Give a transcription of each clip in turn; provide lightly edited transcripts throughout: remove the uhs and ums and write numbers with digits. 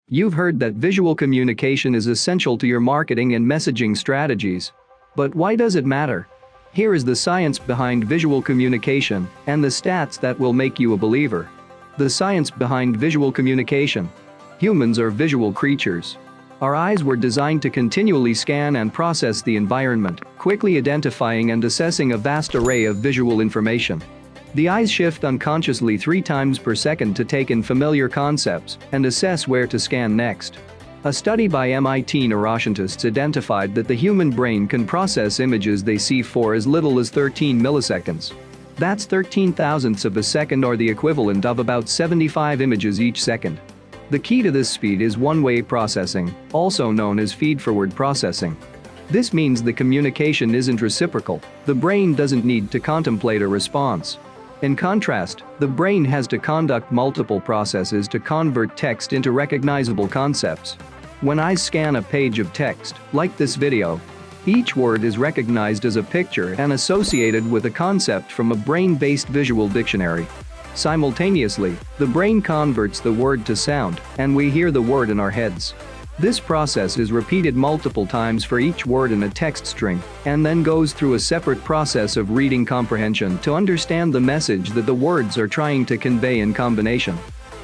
You've heard that visual communication is essential to your marketing and messaging strategies. But why does it matter? Here is the science behind visual communication and the stats that will make you a believer. The science behind visual communication. Humans are visual creatures. Our eyes were designed to continually scan and process the environment, quickly identifying and assessing a vast array of visual information. The eyes shift unconsciously 3 times per second to take in familiar concepts and assess where to scan next. A study by MIT neuroscientists identified that the human brain can process images they see for as little as 13 milliseconds. That's 13 thousandths of a second, or the equivalent of about 75 images each second. The key to this speed is one-way processing, also known as feed-forward processing. This means the communication isn't reciprocal. The brain doesn't need to contemplate a response. In contrast, the brain has to conduct multiple processes to convert text into recognizable concepts. When I scan a page of text, like this video, each word is recognized as a picture and associated with a concept from a brain-based visual dictionary. Simultaneously, the brain converts the word to sound, and we hear the word in our heads. This process is repeated multiple times for each word in a text string, and then goes through a separate process of reading comprehension to understand the message that the words are trying to convey in combination.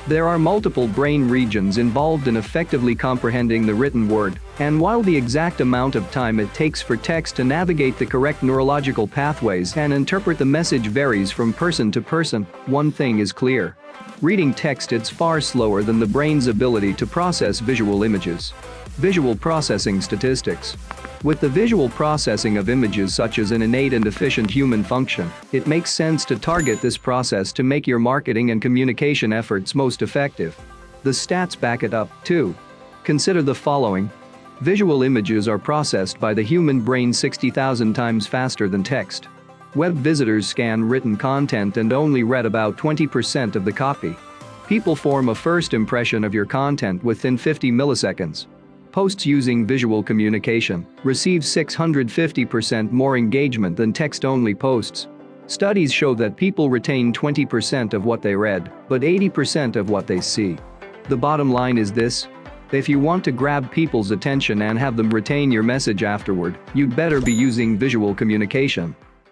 There are multiple brain regions involved in effectively comprehending the written word, and while the exact amount of time it takes for text to navigate the correct neurological pathways and interpret the message varies from person to person, one thing is clear. Reading text is far slower than the brain's ability to process visual images. Visual processing statistics. With the visual processing of images such as an innate and efficient human function, it makes sense to target this process to make your marketing and communication efforts most effective. The stats back it up, too. Consider the following. Visual images are processed by the human brain 60,000 times faster than text. Web visitors scan written content and only read about 20% of the copy. People form a first impression of your content within 50 milliseconds. Posts using visual communication receive 650% more engagement than text-only posts. Studies show that people retain 20% of what they read, but 80% of what they see. The bottom line is this: if you want to grab people's attention and have them retain your message afterward, you'd better be using visual communication.